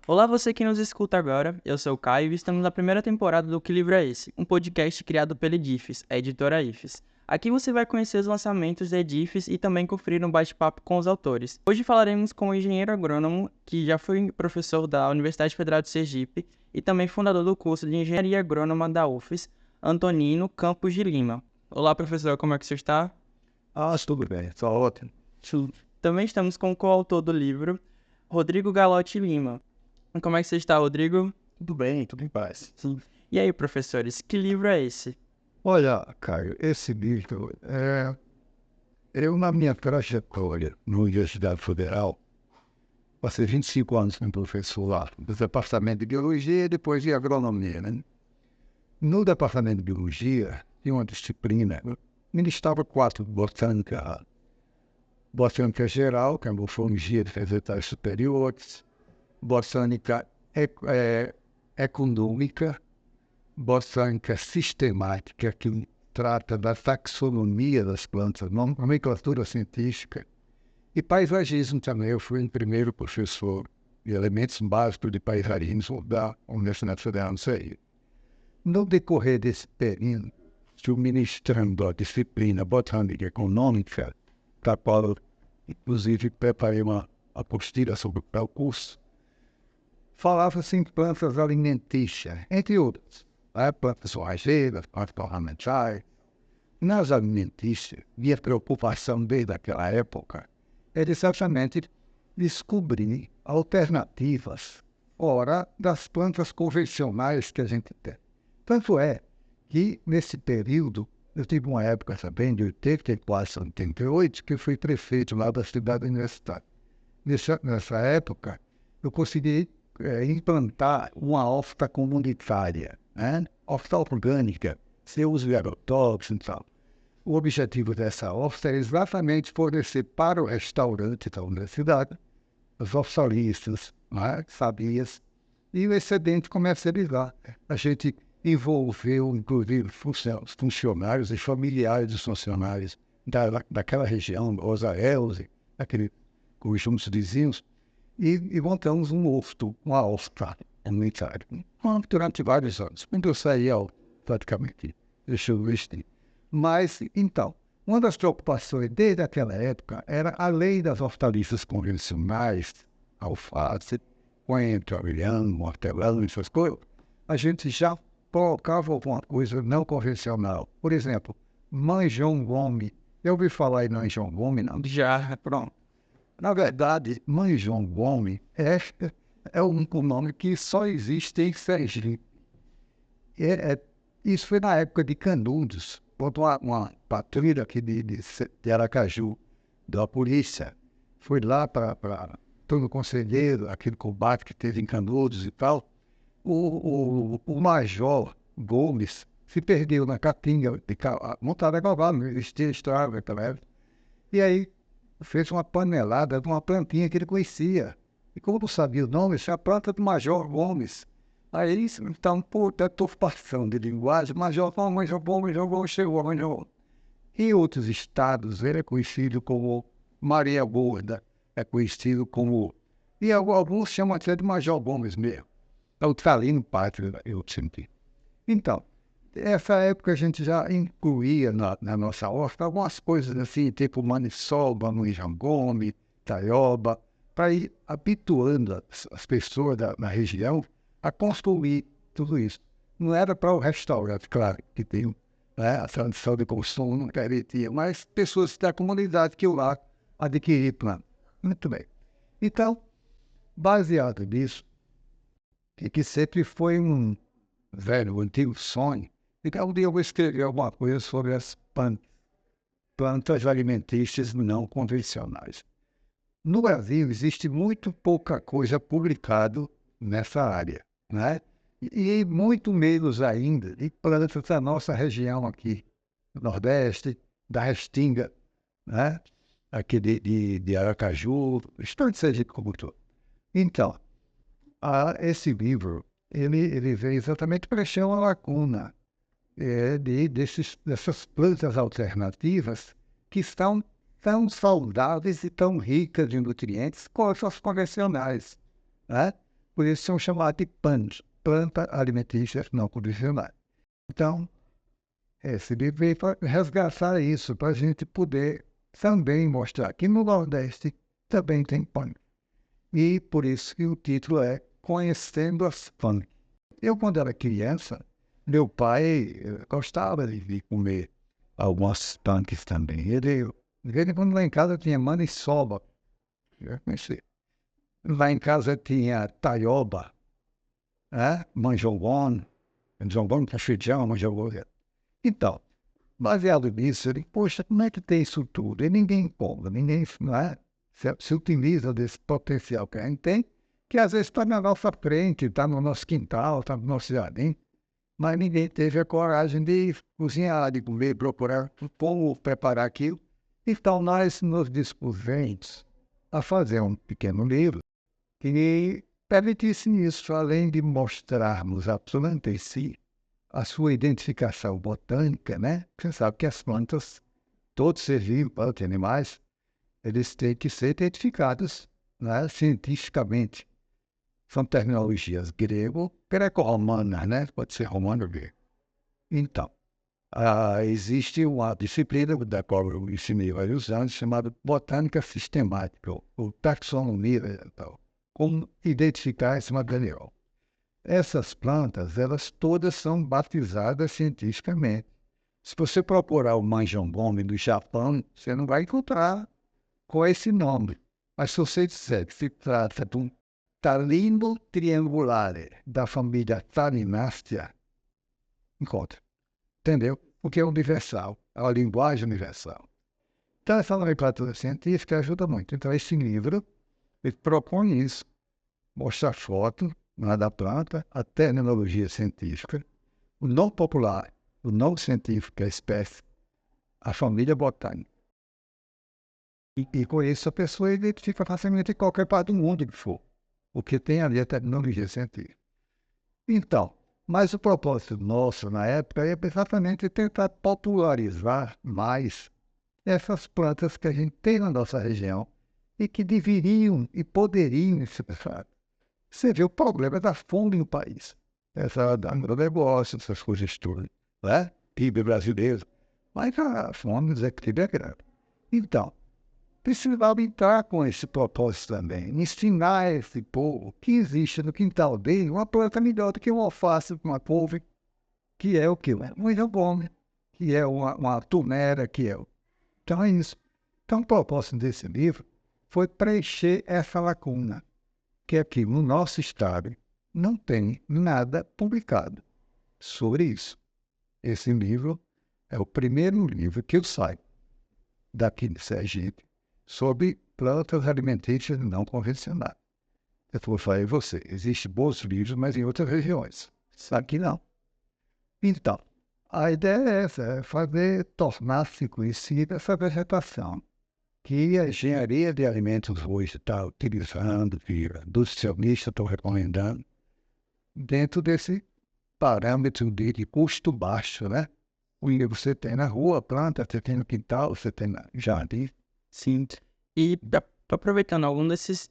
Olá, você que nos escuta agora. Eu sou o Caio e estamos na primeira temporada do Que Livro é Esse? Um podcast criado pela Edifes, a editora Ifes. Aqui você vai conhecer os lançamentos da Edifes e também conferir um bate-papo com os autores. Hoje falaremos com o engenheiro agrônomo, que já foi professor da Universidade Federal de Sergipe e também fundador do curso de Engenharia Agrônoma da UFES, Antonino Campos de Lima. Olá, professor, como é que você está? Tudo bem, está ótimo. Também estamos com o coautor do livro, Rodrigo Galotti Lima. Como é que você está, Rodrigo? Tudo bem, tudo em paz. Sim. E aí, professores, que livro é esse? Olha, Caio, esse livro eu na minha trajetória na Universidade Federal, passei 25 anos como professor lá, no Departamento de Biologia e depois de Agronomia, né? No Departamento de Biologia, tinha uma disciplina, ministrava 4, botânica geral, que é a morfologia de vegetais superiores, botânica econômica, botânica sistemática, que trata da taxonomia das plantas, nomenclatura científica, e paisagismo também. Eu fui o primeiro professor de elementos básicos de paisagismo da Universidade Federal do Ceará. No decorrer desse período, estou ministrando a disciplina botânica econômica, da qual eu, inclusive, preparei uma apostila sobre o curso. Falava-se em plantas alimentícias, entre outras, né? Plantas forrageiras, plantas ornamentais. Nas alimentícias, minha preocupação desde aquela época era exatamente descobrir alternativas fora das plantas convencionais que a gente tem. Tanto é que, nesse período, eu tive uma época também, de 84 a 88, que eu fui prefeito lá da cidade universitária. Nessa época, eu consegui implantar uma horta comunitária, né? Horta orgânica, sem uso de agrotóxicos e tal. O objetivo dessa horta é exatamente fornecer para o restaurante da universidade as hortaliças, né? Sabias, e o excedente comercializar. A gente envolveu, inclusive, funcionários e familiares dos funcionários daquela região, Rosa Elze, aquele conjuntos vizinhos, e montamos uma horta comunitária durante vários anos, industrial praticamente, deixa eu vestir. Mas, então, uma das preocupações desde aquela época era, além das hortaliças convencionais, alface, coentro, avelhano, hortelã, essas coisas, a gente já colocava alguma coisa não convencional. Por exemplo, manjão gome. Eu ouvi falar em manjão gome, não? Já. Pronto. Na verdade, Manjão Gome é o único nome que só existe em Sergipe. Isso foi na época de Canudos, quando uma patrulha aqui de Aracaju, da polícia, foi lá para todo o conselheiro, aquele combate que teve em Canudos e tal. O Major Gomes se perdeu na Caatinga, montado a cavalo, não existia estrada naquela. E aí fez uma panelada de uma plantinha que ele conhecia. E como não sabia o nome, isso é a planta do Major Gomes. Aí, então, puta, estou passando de linguagem, Major Gomes, Major Gomes chegou, Major Gomes. Em outros estados, ele é conhecido como Maria Gorda, é conhecido como... E alguns chamam até de Major Gomes mesmo. É o Tralino Pátria, eu senti. Então, nessa época a gente já incluía na nossa horta algumas coisas assim, tipo maniçoba, manjangome, taioba, para ir habituando as pessoas na região a consumir tudo isso. Não era para o restaurante, claro, que tem, né, a tradição de consumo, não permitia, mas pessoas da comunidade que eu lá adquiri plano. Muito bem. Então, baseado nisso, que sempre foi um velho, antigo sonho, e que um dia eu vou escrever alguma coisa sobre as plantas alimentícias não convencionais. No Brasil, existe muito pouca coisa publicado nessa área, né? E muito menos ainda de plantas da nossa região aqui, do Nordeste, da Restinga, né? Aqui de Aracaju, estado de Sergipe como um todo. Então, esse livro, ele veio exatamente para preencher uma lacuna dessas plantas alternativas que são tão saudáveis e tão ricas de nutrientes quanto as convencionais, né? Por isso são chamados de PANs, planta alimentícias não convencionais. Então, esse livro veio para resgatar isso, para a gente poder também mostrar que no Nordeste também tem PAN. E por isso que o título é Conhecendo as PAN. Eu, quando era criança, meu pai gostava de comer algumas punks também. Ele, de vez em quando lá em casa tinha maniçoba. Eu conheci. Lá em casa tinha taioba, né? Manjobon, manjobon com feijão, manjobon. Então, baseado nisso, ele, poxa, como é que tem isso tudo? E ninguém compra, ninguém, não é? Se utiliza desse potencial que a gente tem, que às vezes está na nossa frente, está no nosso quintal, está no nosso jardim, mas ninguém teve a coragem de cozinhar, de comer, procurar como preparar aquilo. Então, nós nos dispusemos a fazer um pequeno livro que permitisse isso, além de mostrarmos a planta em si, a sua identificação botânica, né? Você sabe que as plantas, todos seres vivos, plantas e animais, eles têm que ser identificados, né, cientificamente. São terminologias greco-romanas, né? Pode ser romano ou grego. Então, existe uma disciplina da qual eu ensinei há vários anos, chamada botânica sistemática, ou taxonomia vegetal. Como identificar esse material. Essas plantas, elas todas são batizadas cientificamente. Se você procurar o manjambome do Japão, você não vai encontrar com esse nome. Mas se você disser que se trata de um Talino triangulare, da família Talinácea, encontra. Entendeu? Porque é universal, é uma linguagem universal. Então, essa nomenclatura científica ajuda muito. Então, esse livro, ele propõe isso, mostra a foto da planta, a terminologia científica, o nome popular, o nome científico, a espécie, a família botânica. E com isso a pessoa identifica facilmente em qualquer parte do mundo que for, porque tem ali a terminologia científica. Então, mas o propósito nosso na época é exatamente tentar popularizar mais essas plantas que a gente tem na nossa região e que deveriam e poderiam ser pensadas. Você vê o problema da fome no país. Essa da negócio, essas coisas todas, né? PIB brasileiro. Mas a fome do desequilíbrio é grande. Então, precisava entrar com esse propósito também, ensinar esse povo que existe no quintal dele uma planta melhor do que um alface, uma couve, que é o que? Um ilhogome, que é uma tunera, que é o... Então é isso. Então o propósito desse livro foi preencher essa lacuna, que aqui no nosso estado não tem nada publicado sobre isso. Esse livro é o primeiro livro que eu saio daqui de Sergipe sobre plantas alimentícias não convencionais. Eu vou falar em você, existem bons livros, mas em outras regiões. Aqui não. Então, a ideia é essa, é tornar-se conhecida essa vegetação que a engenharia de alimentos hoje está utilizando, que a nutricionista estão recomendando, dentro desse parâmetro de custo baixo, né? Porque você tem na rua planta, você tem no quintal, você tem no jardim. Sim. E aproveitando algum desses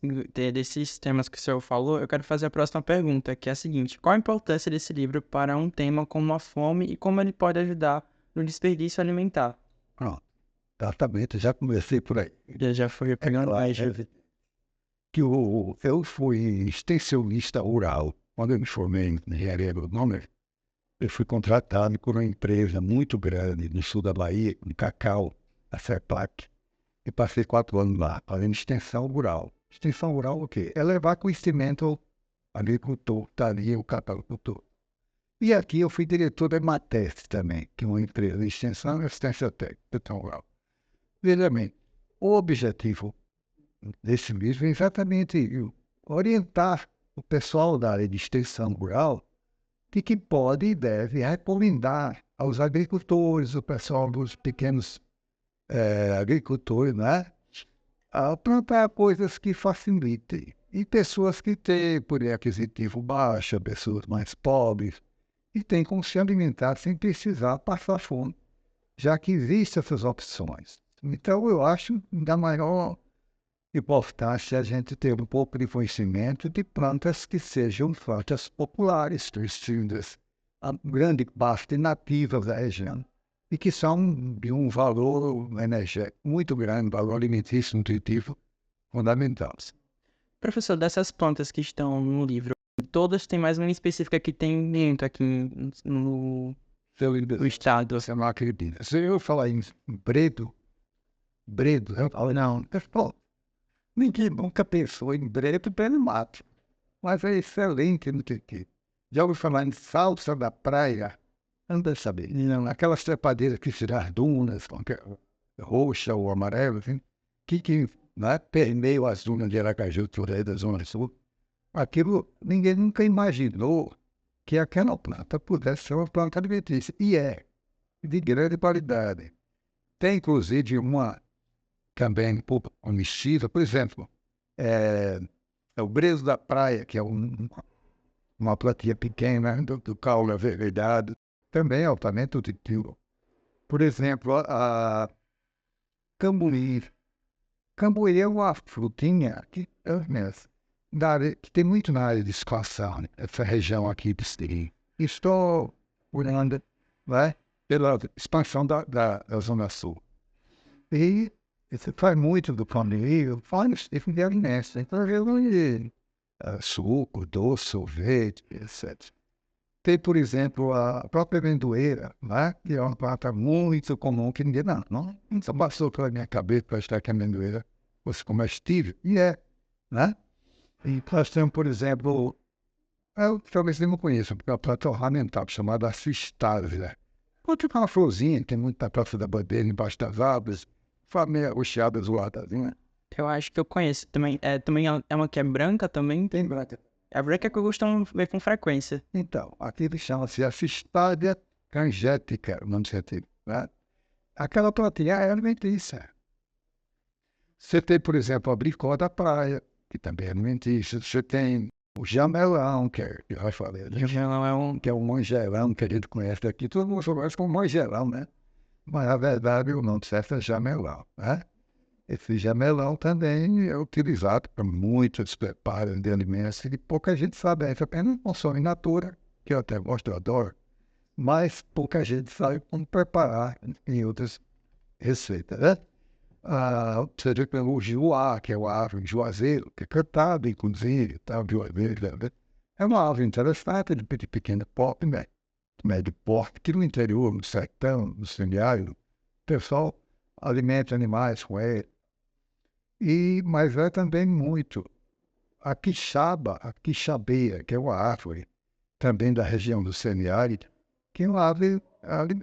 temas que o senhor falou, eu quero fazer a próxima pergunta, que é a seguinte: qual a importância desse livro para um tema como a fome e como ele pode ajudar no desperdício alimentar? Pronto, exatamente, já comecei por aí. Já foi pegando Claro, mais. que eu fui extensionista rural. Quando eu me formei em engenharia agronômica, eu fui contratado por uma empresa muito grande no sul da Bahia, de cacau, a Serpac, e passei 4 anos lá, fazendo extensão rural. Extensão rural o quê? É levar conhecimento ao agricultor, está ali o cacaucultor. E aqui eu fui diretor da Emates também, que é uma empresa de extensão e assistência técnica, extensão rural. Veja bem, o objetivo desse livro é exatamente orientar o pessoal da área de extensão rural de que pode e deve recomendar aos agricultores, o pessoal dos pequenos agricultores, né, a plantar coisas que facilitem. E pessoas que têm poder aquisitivo baixo, pessoas mais pobres, e têm como se alimentar sem precisar passar fome, já que existem essas opções. Então, eu acho da maior Importante a gente ter um pouco de conhecimento de plantas que sejam plantas populares, distintas, a grande parte nativas da região, e que são de um valor energético muito grande, valor alimentício nutritivo fundamental. Professor, dessas plantas que estão no livro, todas têm mais uma específica que tem muito aqui no estado. Você não acredita. Se eu falar em bredo, eu falo, não, pessoal, ninguém nunca pensou em bredo pelo mato, mas é excelente no que. Já ouviu falar em salsa da praia? Anda saber. Não, aquelas trepadeiras que se dá as dunas, roxa ou amarela, assim, que né, permeiam as dunas de Aracaju, por aí da Zona Sul. Aquilo ninguém nunca imaginou que aquela planta pudesse ser uma planta alimentícia. E é, de grande qualidade. Tem, inclusive, uma também conhecida, por exemplo, é, é o brezo da praia, que é uma plantinha pequena do caule avermelhado, também é altamente nutritivo. Por exemplo, a cambuí. Cambuí é uma frutinha que tem muito na área de escoação, né? Essa região aqui do Siri. Estou olhando, né, pela expansão da Zona Sul. E isso faz muito do cambuí, faz tipo de alimento. Então, suco, doce, sorvete, etc. Tem, por exemplo, a própria amendoeira, né? Que é uma planta muito comum que ninguém não só passou pela minha cabeça para achar que a amendoeira fosse comestível. E é, né? E nós temos, por exemplo, eu talvez nem não conheça, porque é uma planta ornamental chamada cistásia. Pode ficar uma florzinha, tem muita praça da bandeira embaixo das árvores, faz meio roxeada, zoadazinha. Eu acho que eu conheço também. Também é uma que é branca também. Tem branca. É a branca que eu costumo ver com frequência. Então, aquilo chama-se a cistádia cangética, o nome científico, né? Aquela plantinha é alimentícia. Você tem, por exemplo, a bricó da praia, que também é alimentícia. Você tem o jamelão, que eu já falei, né? Não é um. Que é o manjerão que a gente conhece aqui. Todo mundo conhece como manjerão, né? Mas, na verdade, o nome certo é jamelão, né? Esse jamelão também é utilizado para muitos preparos de alimentos e pouca gente sabe. Essa apenas consome in natura, que eu até gosto, eu adoro, mas pouca gente sabe como preparar em outras receitas, né? Seja pelo juá, que é o árvore juazeiro, que é cantado, inclusive, tá? O juazeiro, né? É uma árvore interessante, de pequeno porte, médio porte, que no interior, no sertão, no semiárido, o pessoal alimenta animais com ele. Mas é também muito. A quixaba, a quixabeira, que é uma árvore também da região do semiárido, que é uma árvore,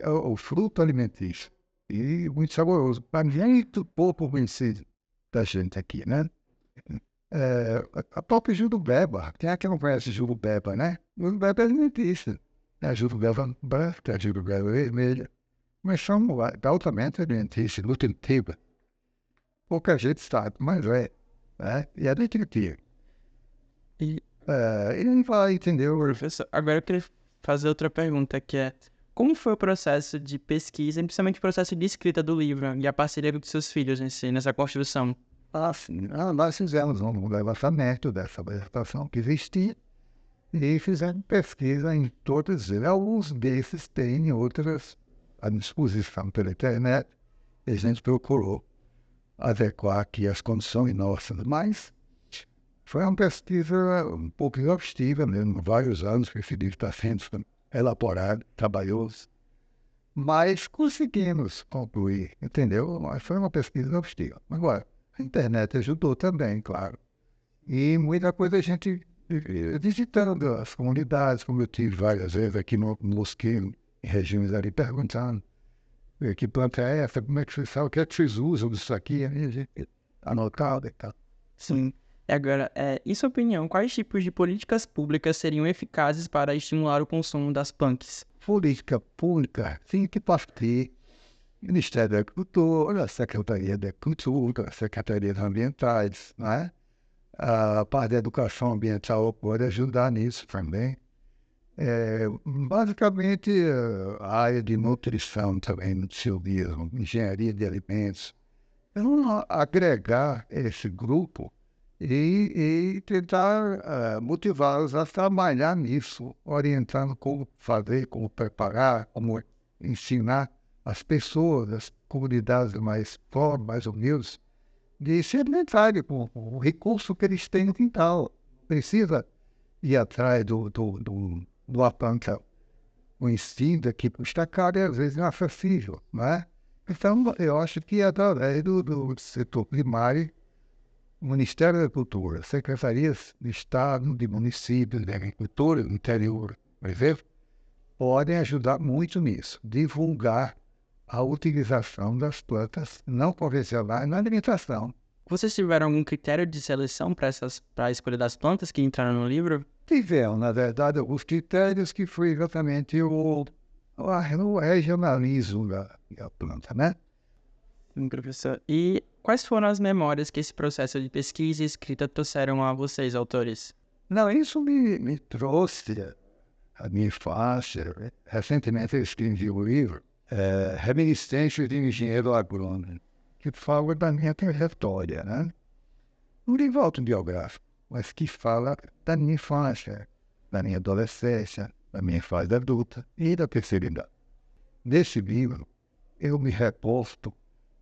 o fruto alimentício. E muito saboroso. Para mim, é muito pouco conhecido da gente aqui, né? A própria jurubeba. Quem é que não conhece jurubeba, né? Jurubeba é alimentícia. A jurubeba branca, a jurubeba vermelha. Mas são altamente alimentícias, nutritivas. Pouca gente sabe, mas é. Né? E é nutritivo. E, E não vai, entendeu? professor, agora eu queria fazer outra pergunta, que é: como foi o processo de pesquisa, e principalmente o processo de escrita do livro e a parceria com seus filhos nessa construção? Sim. Nós fizemos um levantamento dessa vegetação que existia e fizemos pesquisa em todos eles. Alguns desses têm outras à disposição pela internet e a gente procurou adequar aqui as condições nossas, mas foi uma pesquisa um pouco exaustiva mesmo, vários anos que esse livro está sendo elaborado, trabalhoso, mas conseguimos concluir, entendeu? Mas foi uma pesquisa exaustiva. Agora, a internet ajudou também, claro. E muita coisa a gente visitando as comunidades, como eu tive várias vezes aqui no Mosqueiro, em regiões ali, perguntando que planta é essa, como é que vocês sabem, o que é que vocês usam disso aqui, aí a gente anotava e tal. Sim. E agora, em sua opinião, quais tipos de políticas públicas seriam eficazes para estimular o consumo das punks? Política pública tem que partir Ministério da Agricultura, Secretaria da Cultura, Secretarias Ambientais, né? A parte da educação ambiental pode ajudar nisso também. Basicamente, a área de nutrição também, nutricionismo, engenharia de alimentos, Então, agregar esse grupo e tentar motivá-los a trabalhar nisso, orientando como fazer, como preparar, como ensinar as pessoas, as comunidades mais pobres, mais humildes, de se alimentarem com o recurso que eles têm no quintal. Precisa ir atrás do uma planta conhecida que custa caro e às vezes não é acessível, não é? Então, eu acho que através do setor primário, o Ministério da Cultura, secretarias de Estado, de municípios, de agricultura, do interior, por exemplo, podem ajudar muito nisso, divulgar a utilização das plantas não convencionais na alimentação. Vocês tiveram algum critério de seleção para a escolha das plantas que entraram no livro? Tiveram, na verdade, alguns critérios que foi exatamente o regionalismo da planta, né? Sim, professor. E quais foram as memórias que esse processo de pesquisa e escrita trouxeram a vocês, autores? Não, isso me trouxe a minha infância. Recentemente eu escrevi um livro, Reminiscências de Engenheiro Agrônomo, que fala da minha trajetória, né? Um livro autobiográfico, mas que fala da minha infância, da minha adolescência, da minha fase adulta e da terceira idade. Nesse livro, eu me reporto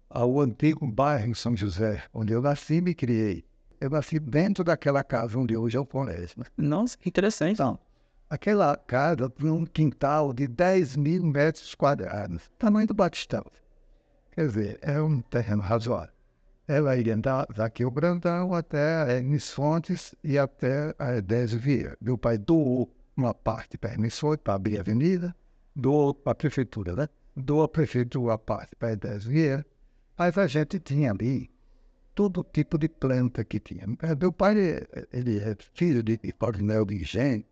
ao antigo bairro em São José, onde eu nasci e me criei. Eu nasci dentro daquela casa onde hoje é o colégio, né? Nossa, que interessante. Então, aquela casa tinha um quintal de 10.000 metros quadrados, tamanho do Batistão. Quer dizer, é um terreno razoável. Ela ia daqui o Brandão até Hermes Fontes e até a Edésio Vieira. Meu pai doou uma parte para Hermes Fontes, para abrir a avenida, doou para a prefeitura, né? Doou a prefeitura a parte para Edésio Vieira, mas a gente tinha ali todo tipo de planta que tinha. Meu pai, ele é filho de coronel de engenho,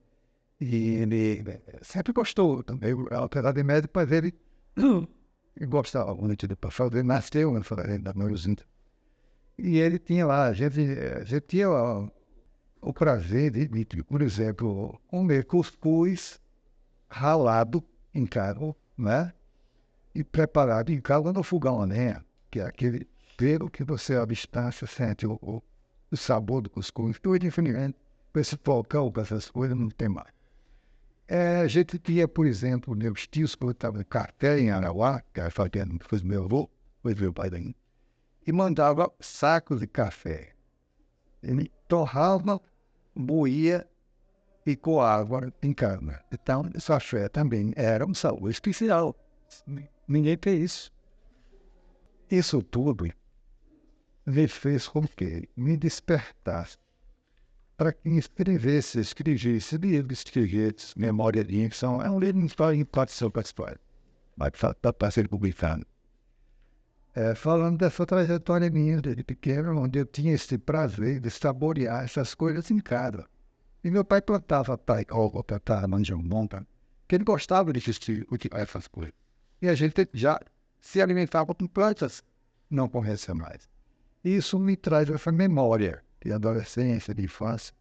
e ele sempre gostou também, apesar de médico, mas ele gostava muito de passar, ele nasceu na fazenda Meuzinho. E ele tinha lá, a gente tinha o prazer de, por exemplo, comer cuscuz ralado em carne, né? E preparado em casa no fogão a lenha, que é aquele pelo que você à distância sente o sabor do cuscuz. Tudo diferente. Com esse fogão, com essas coisas, não tem mais. A gente tinha, por exemplo, meus tios plantavam café em Arauá, que era fazendo, foi meu avô, foi meu pai daí, e mandava sacos de café. Ele torrava, moía e coava em cana. Então, esse café também era um sabor especial. Ninguém tem isso. Isso tudo me fez com que me despertasse para que escrevesse livros, escrevesse memória de infância. É um livro em partição para a história, mas para ser publicado. Falando dessa trajetória minha desde pequeno, onde eu tinha esse prazer de saborear essas coisas em casa. E meu pai plantava taioba, plantava manjamão, que ele gostava de cultivar essas coisas. E a gente já se alimentava com plantas não convencionais. Isso me traz essa memória de adolescência, de infância,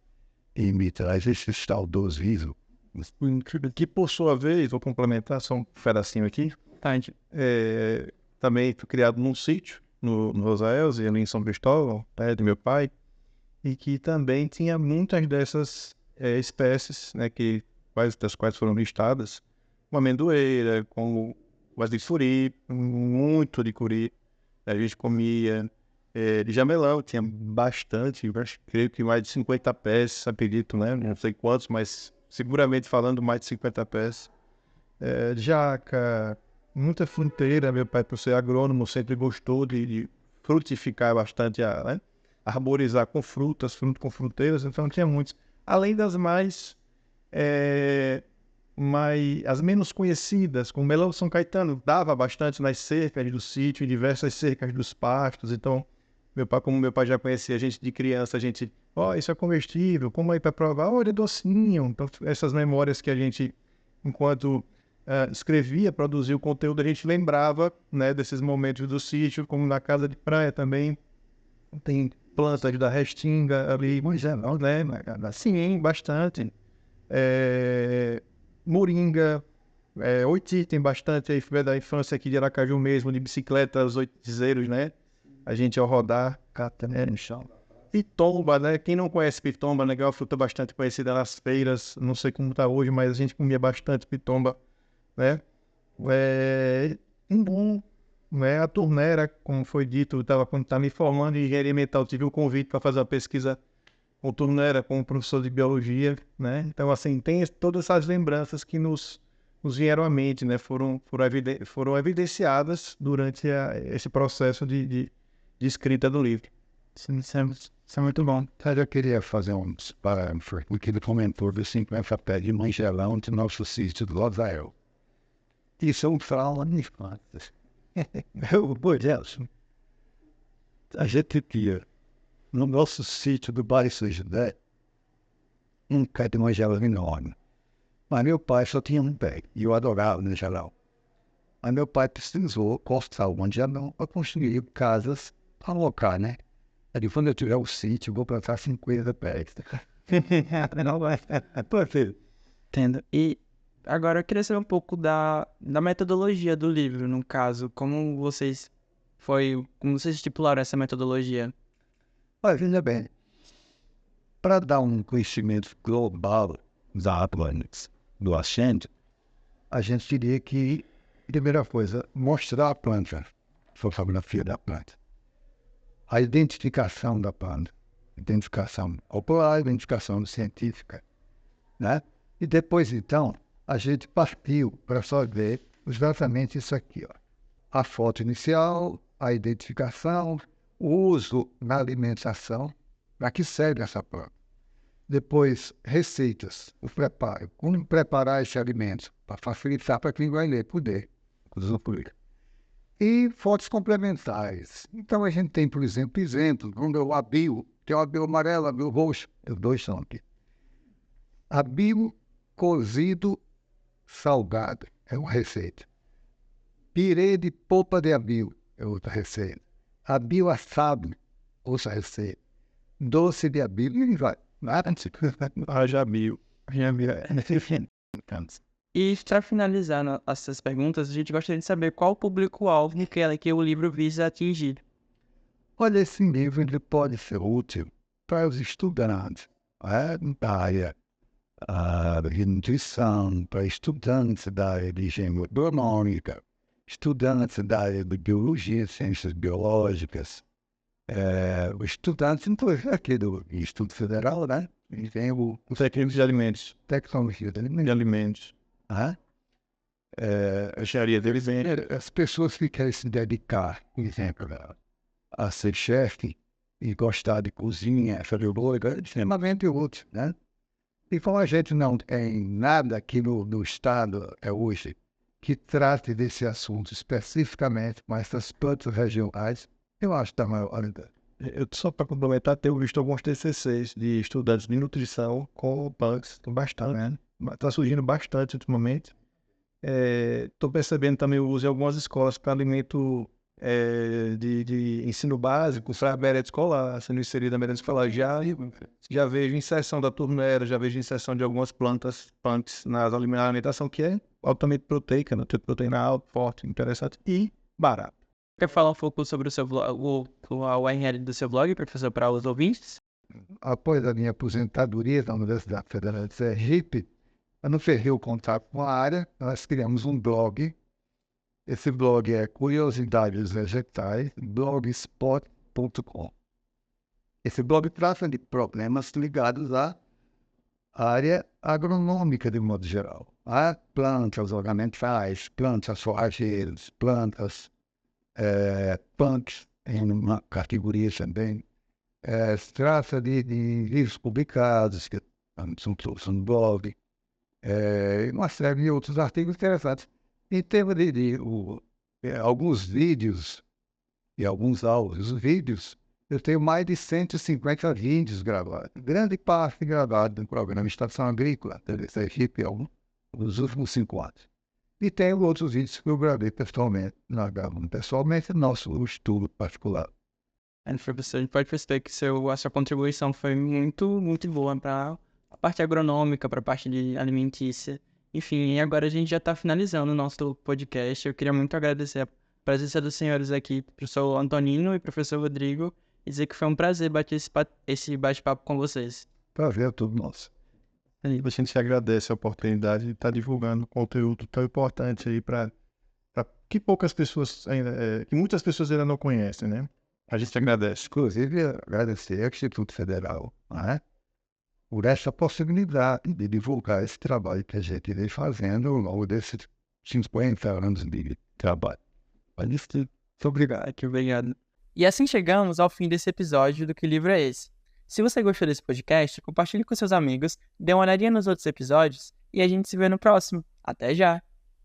e me traz esse saudosismo. Que por sua vez, vou complementar só um pedacinho aqui, Tá, gente. também fui criado num sítio, no Rosa Elze, ali em São Cristóvão, perto do meu pai, e que também tinha muitas dessas espécies, né, das quais foram listadas, como amendoeira, como as de furi, muito de curi, a gente comia de jamelão, tinha bastante, creio que mais de 50 pés, acredito, né, não sei quantos, mas seguramente falando mais de 50 pés. Jaca, muita fruteira. Meu pai, por ser agrônomo, sempre gostou de frutificar bastante, né? Arborizar com frutas, fruto com fruteiras, então tinha muitos. Além das as menos conhecidas, como melão São Caetano, dava bastante nas cercas do sítio, em diversas cercas dos pastos. Então, como meu pai já conhecia a gente de criança, a gente, isso é comestível, como aí para provar? Ele é docinho. Então, essas memórias que a gente, enquanto escrevia, produzia o conteúdo, a gente lembrava, né, desses momentos do sítio, como na casa de praia também. Tem plantas da restinga ali, mas não, né? Sim, bastante. Moringa, oiti tem bastante aí, da infância aqui de Aracaju mesmo, de bicicletas, oitizeiros, né? a gente ao rodar, no chão. Pitomba, né? Quem não conhece pitomba, né? É uma fruta bastante conhecida nas feiras, não sei como tá hoje, mas a gente comia bastante pitomba, né? Umbu, né? A turnera, como foi dito, quando estava me formando em engenharia ambiental, tive um convite para fazer uma pesquisa com turnera, com um professor de biologia, né? Então, assim, tem todas essas lembranças que nos vieram à mente, né? Foram evidenciadas durante esse processo de escrita do livro. Sim, isso é muito bom. Eu queria fazer uns parâmetros, porque ele comentou dos 50 pés de manjelão de nosso sítio do Losael. Isso é um trauma de infância. Por exemplo, a gente tinha no nosso sítio do Bairro São José um pé de manjelão enorme. Mas meu pai só tinha um pé, e eu adorava manjelão. Mas meu pai precisou cortar o manjelão para construir casas para alocar, né? Ele, quando eu tiver o sítio, vou plantar 50 pés. Não vai. Entendo. E agora eu queria saber um pouco da metodologia do livro, no caso. Como vocês estipularam essa metodologia? Mas veja bem, para dar um conhecimento global da planta do ascente, a gente teria que, primeira coisa, mostrar a planta, a fotografia da planta. A identificação da planta, identificação popular, identificação científica, né? E depois, então, a gente partiu para só ver exatamente isso aqui, ó. A foto inicial, a identificação, o uso na alimentação, para que serve essa planta. Depois, receitas, o preparo, como preparar esse alimento, para facilitar para quem vai ler, poder usufruir. E fotos complementares. Então, a gente tem, por exemplo, como o abio, tem o abio amarelo, abio roxo, os dois são aqui. Abio cozido salgado é uma receita. Pirê de polpa de abio é outra receita. Abio assado, outra receita. Doce de abio, e vai. Haja abio. E para finalizar essas perguntas, a gente gostaria de saber qual o público-alvo que o livro visa atingir. Olha, esse livro ele pode ser útil para os estudantes, da área de nutrição, para estudantes da área de engenharia agronômica, estudantes da área de biologia, ciências biológicas, estudantes, inclusive aqui do Instituto Federal, né? E tem o Técnicos de alimentos. tecnologia de De alimentos. Engenharia de alimentos. As pessoas que querem se dedicar, por exemplo, a ser chefe e gostar de cozinha, fazer bolo, é extremamente útil, né? E como a gente não tem nada aqui no estado hoje que trate desse assunto especificamente, mas das plantas regionais, eu acho da maior qualidade. Eu, só para complementar, tenho visto alguns TCCs de estudantes de nutrição com punks, bastante, né? Está surgindo bastante ultimamente. Estou percebendo também o uso em algumas escolas para alimento de ensino básico, para merenda escolar, sendo inserido na merenda escolar. Já vejo inserção da turnera, já vejo inserção de algumas plantas punks na alimentação, que é altamente proteica, né? Tem proteína alta, forte, interessante e barato. Quer falar um pouco sobre o seu blog, a URL do seu blog, professor, para os ouvintes? Após a minha aposentadoria da Universidade Federal de Sergipe, eu não ferrei o contato com a área, nós criamos um blog. Esse blog é Curiosidades Vegetais, blogspot.com. Esse blog trata de problemas ligados à área agronômica de modo geral. Há plantas ornamentais, plantas forrageiras, plantas punks, em uma categoria também. Se trata de livros publicados, que são no blog, uma série de outros artigos interessantes. Em termos alguns vídeos e alguns áudios, eu tenho mais de 150 vídeos gravados, grande parte gravado no programa Estação Agrícola, da Sergipe, nos últimos 5 anos. E tenho outros vídeos que eu gravei pessoalmente, no nosso estudo particular. Professor, a gente pode perceber que a sua contribuição foi muito, muito boa para a parte agronômica, para a parte de alimentícia. Enfim, agora a gente já está finalizando o nosso podcast. Eu queria muito agradecer presença dos senhores aqui, professor Antonino e professor Rodrigo, e dizer que foi um prazer bater esse bate-papo com vocês. Prazer é tudo nosso. E a gente agradece a oportunidade de estar divulgando um conteúdo tão importante aí para que poucas pessoas ainda, que muitas pessoas ainda não conhecem, né? A gente agradece. Inclusive, agradecer ao Instituto Federal, né, por essa possibilidade de divulgar esse trabalho que a gente vem fazendo ao longo desses 50 anos de trabalho. Muito obrigado. Obrigado. E assim chegamos ao fim desse episódio do Que Livro é Esse? Se você gostou desse podcast, compartilhe com seus amigos, dê uma olhadinha nos outros episódios e a gente se vê no próximo. Até já!